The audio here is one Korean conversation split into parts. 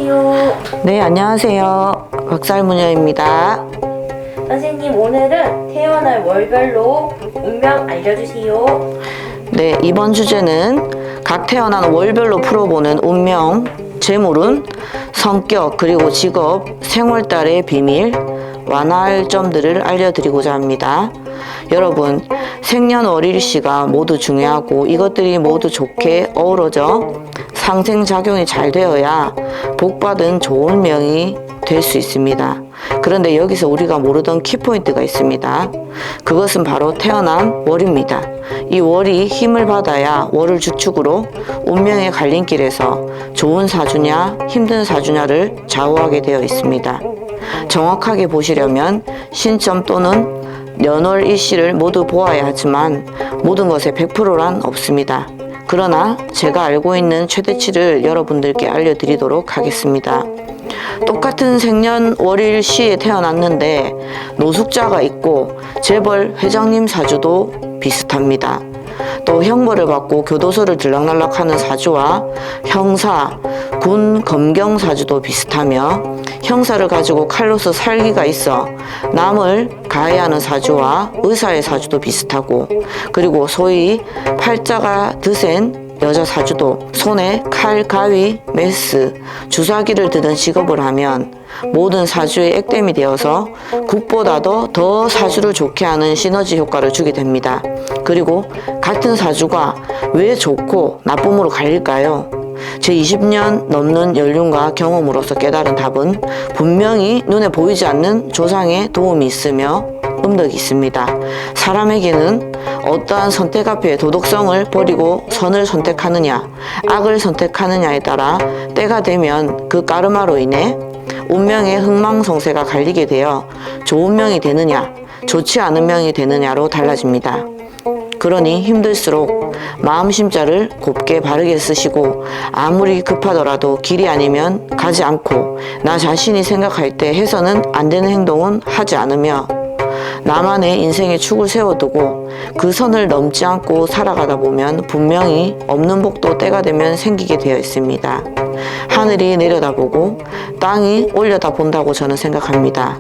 여보세요. 네, 안녕하세요. 박살무녀입니다. 선생님, 오늘은 태어날 월별로 운명 알려주세요. 네, 이번 주제는 각 태어난 월별로 풀어보는 운명, 재물운, 성격, 그리고 직업, 생월달의 비밀, 완화할 점들을 알려드리고자 합니다. 여러분, 생년월일시가 모두 중요하고 이것들이 모두 좋게 어우러져 상생작용이 잘 되어야 복받은 좋은 명이 될 수 있습니다. 그런데 여기서 우리가 모르던 키포인트가 있습니다. 그것은 바로 태어난 월입니다. 이 월이 힘을 받아야 월을 주축으로 운명의 갈림길에서 좋은 사주냐 힘든 사주냐를 좌우하게 되어 있습니다. 정확하게 보시려면 신점 또는 연월 일시를 모두 보아야 하지만 모든 것에 100%란 없습니다. 그러나 제가 알고 있는 최대치를 여러분들께 알려드리도록 하겠습니다. 똑같은 생년월일 시에 태어났는데 노숙자가 있고 재벌 회장님 사주도 비슷합니다. 또 형벌을 받고 교도소를 들락날락하는 사주와 형사, 군, 검경 사주도 비슷하며 형사를 가지고 칼로서 살기가 있어 남을 가해하는 사주와 의사의 사주도 비슷하고, 그리고 소위 팔자가 드센 여자 사주도 손에 칼, 가위, 메스, 주사기를 드는 직업을 하면 모든 사주의 액땜이 되어서 국보다도 더 사주를 좋게 하는 시너지 효과를 주게 됩니다. 그리고 같은 사주가 왜 좋고 나쁨으로 갈릴까요? 제 20년 넘는 연륜과 경험으로서 깨달은 답은 분명히 눈에 보이지 않는 조상의 도움이 있으며 음덕이 있습니다. 사람에게는 어떠한 선택 앞에 도덕성을 버리고 선을 선택하느냐, 악을 선택하느냐에 따라 때가 되면 그 까르마로 인해 운명의 흥망성쇠가 갈리게 되어 좋은 명이 되느냐, 좋지 않은 명이 되느냐로 달라집니다. 그러니 힘들수록 마음심자를 곱게 바르게 쓰시고 아무리 급하더라도 길이 아니면 가지 않고 나 자신이 생각할 때 해서는 안 되는 행동은 하지 않으며 나만의 인생의 축을 세워두고 그 선을 넘지 않고 살아가다 보면 분명히 없는 복도 때가 되면 생기게 되어 있습니다. 하늘이 내려다보고 땅이 올려다본다고 저는 생각합니다.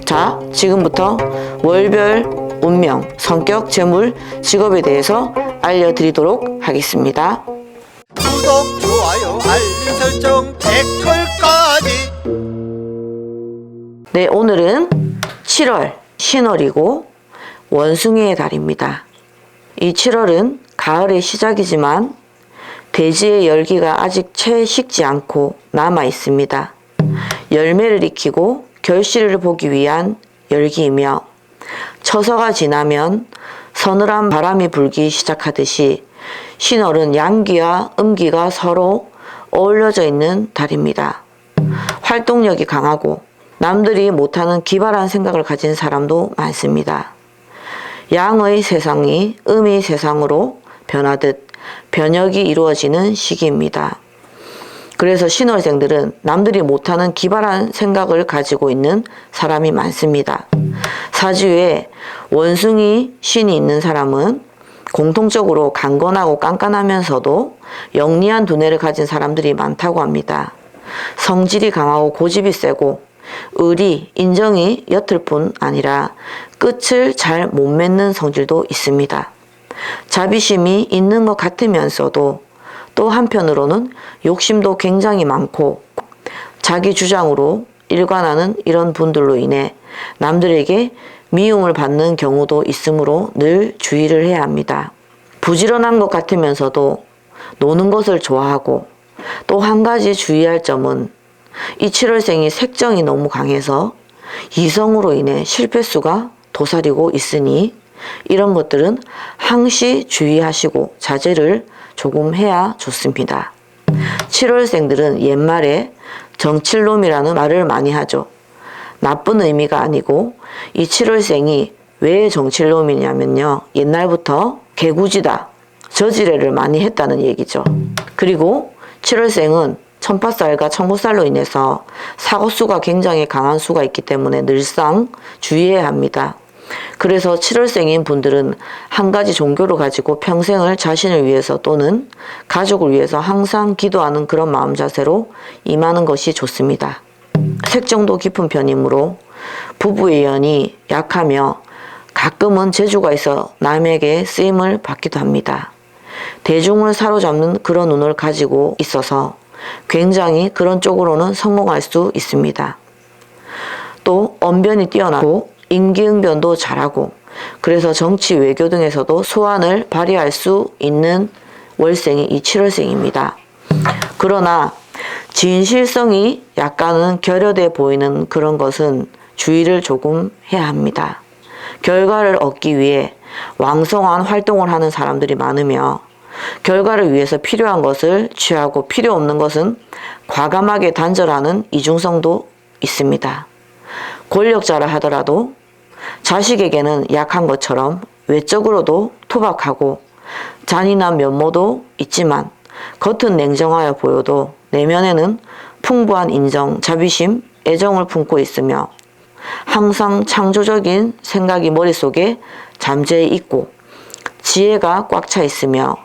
자, 지금부터 월별 운명, 성격, 재물, 직업에 대해서 알려드리도록 하겠습니다. 구독, 좋아요, 알림 설정, 댓글까지. 네, 오늘은 7월 신월이고 원숭이의 달입니다. 이 7월은 가을의 시작이지만 대지의 열기가 아직 채 식지 않고 남아 있습니다. 열매를 익히고 결실을 보기 위한 열기이며 처서가 지나면 서늘한 바람이 불기 시작하듯이 신월은 양기와 음기가 서로 어울려져 있는 달입니다. 활동력이 강하고 남들이 못하는 기발한 생각을 가진 사람도 많습니다. 양의 세상이 음의 세상으로 변하듯 변혁이 이루어지는 시기입니다. 그래서 신월생들은 남들이 못하는 기발한 생각을 가지고 있는 사람이 많습니다. 사주에 원숭이 신이 있는 사람은 공통적으로 강건하고 깐깐하면서도 영리한 두뇌를 가진 사람들이 많다고 합니다. 성질이 강하고 고집이 세고 의리, 인정이 옅을 뿐 아니라 끝을 잘 못 맺는 성질도 있습니다. 자비심이 있는 것 같으면서도 또 한편으로는 욕심도 굉장히 많고 자기 주장으로 일관하는 이런 분들로 인해 남들에게 미움을 받는 경우도 있으므로 늘 주의를 해야 합니다. 부지런한 것 같으면서도 노는 것을 좋아하고, 또 한 가지 주의할 점은 이 7월생이 색정이 너무 강해서 이성으로 인해 실패수가 도사리고 있으니 이런 것들은 항시 주의하시고 자제를 조금 해야 좋습니다. 7월생들은 옛말에 정칠놈이라는 말을 많이 하죠. 나쁜 의미가 아니고 이 7월생이 왜 정칠놈이냐면요, 옛날부터 개구지다, 저지레를 많이 했다는 얘기죠. 그리고 7월생은 천파살과 청구살로 인해서 사고수가 굉장히 강한 수가 있기 때문에 늘상 주의해야 합니다. 그래서 7월생인 분들은 한 가지 종교를 가지고 평생을 자신을 위해서 또는 가족을 위해서 항상 기도하는 그런 마음 자세로 임하는 것이 좋습니다. 색정도 깊은 편이므로 부부의 연이 약하며 가끔은 재주가 있어 남에게 쓰임을 받기도 합니다. 대중을 사로잡는 그런 운을 가지고 있어서 굉장히 그런 쪽으로는 성공할 수 있습니다. 또 언변이 뛰어나고 임기응변도 잘하고 그래서 정치, 외교 등에서도 소환을 발휘할 수 있는 월생이 이 7월생입니다. 그러나 진실성이 약간은 결여돼 보이는 그런 것은 주의를 조금 해야 합니다. 결과를 얻기 위해 왕성한 활동을 하는 사람들이 많으며 결과를 위해서 필요한 것을 취하고 필요 없는 것은 과감하게 단절하는 이중성도 있습니다. 권력자라 하더라도 자식에게는 약한 것처럼 외적으로도 투박하고 잔인한 면모도 있지만 겉은 냉정하여 보여도 내면에는 풍부한 인정, 자비심, 애정을 품고 있으며 항상 창조적인 생각이 머릿속에 잠재해 있고 지혜가 꽉 차 있으며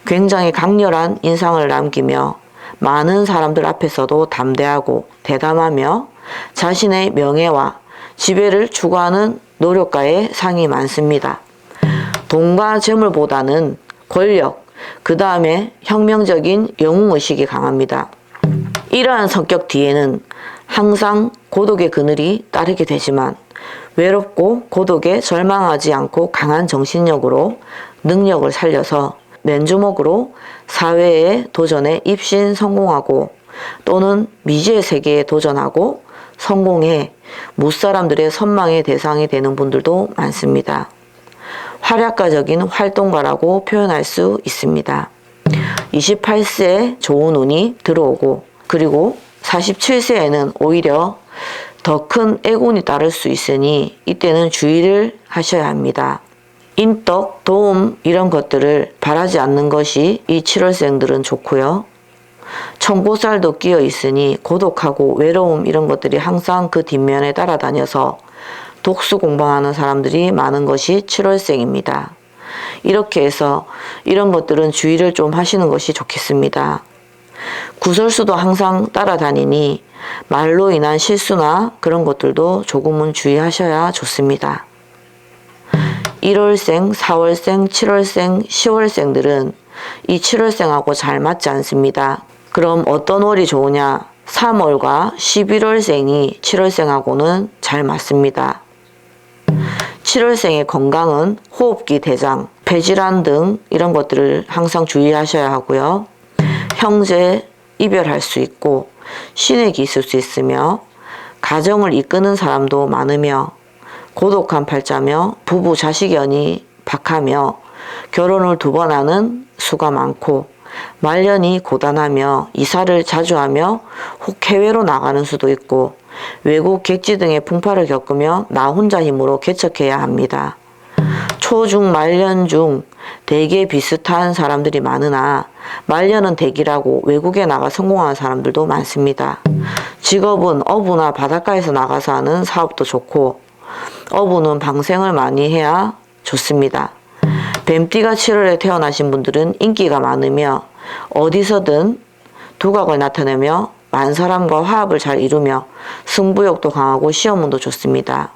굉장히 강렬한 인상을 남기며 많은 사람들 앞에서도 담대하고 대담하며 자신의 명예와 지배를 추구하는 노력가의 상이 많습니다. 돈과 재물보다는 권력, 그 다음에 혁명적인 영웅의식이 강합니다. 이러한 성격 뒤에는 항상 고독의 그늘이 따르게 되지만 외롭고 고독에 절망하지 않고 강한 정신력으로 능력을 살려서 맨주먹으로 사회의 도전에 입신 성공하고 또는 미지의 세계에 도전하고 성공해 무사람들의 선망의 대상이 되는 분들도 많습니다. 활약가적인 활동가라고 표현할 수 있습니다. 28세에 좋은 운이 들어오고 그리고 47세에는 오히려 더 큰 애군이 따를 수 있으니 이때는 주의를 하셔야 합니다. 인덕, 도움 이런 것들을 바라지 않는 것이 이 7월생들은 좋고요. 청고살도 끼어 있으니 고독하고 외로움 이런 것들이 항상 그 뒷면에 따라다녀서 독수 공방하는 사람들이 많은 것이 7월생입니다. 이렇게 해서 이런 것들은 주의를 좀 하시는 것이 좋겠습니다. 구설수도 항상 따라다니니 말로 인한 실수나 그런 것들도 조금은 주의하셔야 좋습니다. 1월생, 4월생, 7월생, 10월생들은 이 7월생하고 잘 맞지 않습니다. 그럼 어떤 월이 좋으냐? 3월과 11월생이 7월생하고는 잘 맞습니다. 7월생의 건강은 호흡기, 대장, 폐질환 등 이런 것들을 항상 주의하셔야 하고요. 형제 이별할 수 있고 신액이 있을 수 있으며 가정을 이끄는 사람도 많으며 고독한 팔자며 부부 자식연이 박하며 결혼을 2번 하는 수가 많고 말년이 고단하며 이사를 자주 하며 혹 해외로 나가는 수도 있고 외국 객지 등의 풍파를 겪으며 나 혼자 힘으로 개척해야 합니다. 초중 말년 중 대개 비슷한 사람들이 많으나 말년은 대기라고 외국에 나가 성공하는 사람들도 많습니다. 직업은 어부나 바닷가에서 나가서 하는 사업도 좋고 어부는 방생을 많이 해야 좋습니다. 뱀띠가 7월에 태어나신 분들은 인기가 많으며 어디서든 두각을 나타내며 많사람과 화합을 잘 이루며 승부욕도 강하고 시험운도 좋습니다.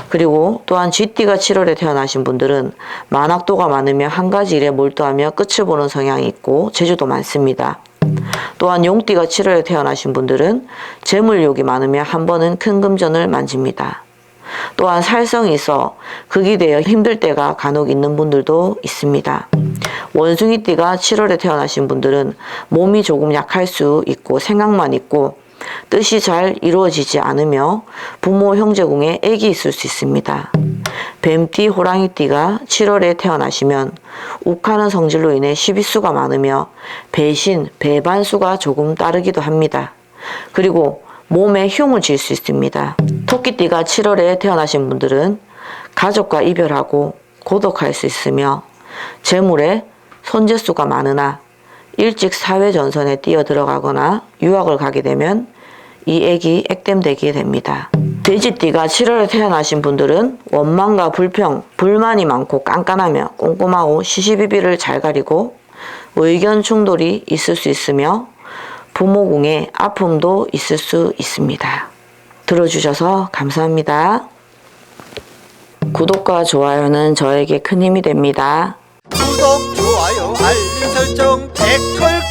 그리고 또한 쥐띠가 7월에 태어나신 분들은 만학도가 많으며 한 가지 일에 몰두하며 끝을 보는 성향이 있고 재주도 많습니다. 또한 용띠가 7월에 태어나신 분들은 재물욕이 많으며 한 번은 큰 금전을 만집니다. 또한 살성이 있어 극이 되어 힘들 때가 간혹 있는 분들도 있습니다. 원숭이띠가 7월에 태어나신 분들은 몸이 조금 약할 수 있고 생각만 있고 뜻이 잘 이루어지지 않으며 부모 형제궁에 애기 있을 수 있습니다. 뱀띠, 호랑이띠가 7월에 태어나시면 욱하는 성질로 인해 시비수가 많으며 배신, 배반수가 조금 따르기도 합니다. 그리고 몸에 흉을 질 수 있습니다. 토끼띠가 7월에 태어나신 분들은 가족과 이별하고 고독할 수 있으며 재물에 손재수가 많으나 일찍 사회 전선에 뛰어 들어가거나 유학을 가게 되면 이 애기 액땜되게 됩니다. 돼지띠가 7월에 태어나신 분들은 원망과 불평, 불만이 많고 깐깐하며 꼼꼼하고 시시비비를 잘 가리고 의견 충돌이 있을 수 있으며 부모궁에 아픔도 있을 수 있습니다. 들어주셔서 감사합니다. 구독과 좋아요는 저에게 큰 힘이 됩니다. 구독, 좋아요, 알림 설정, 댓글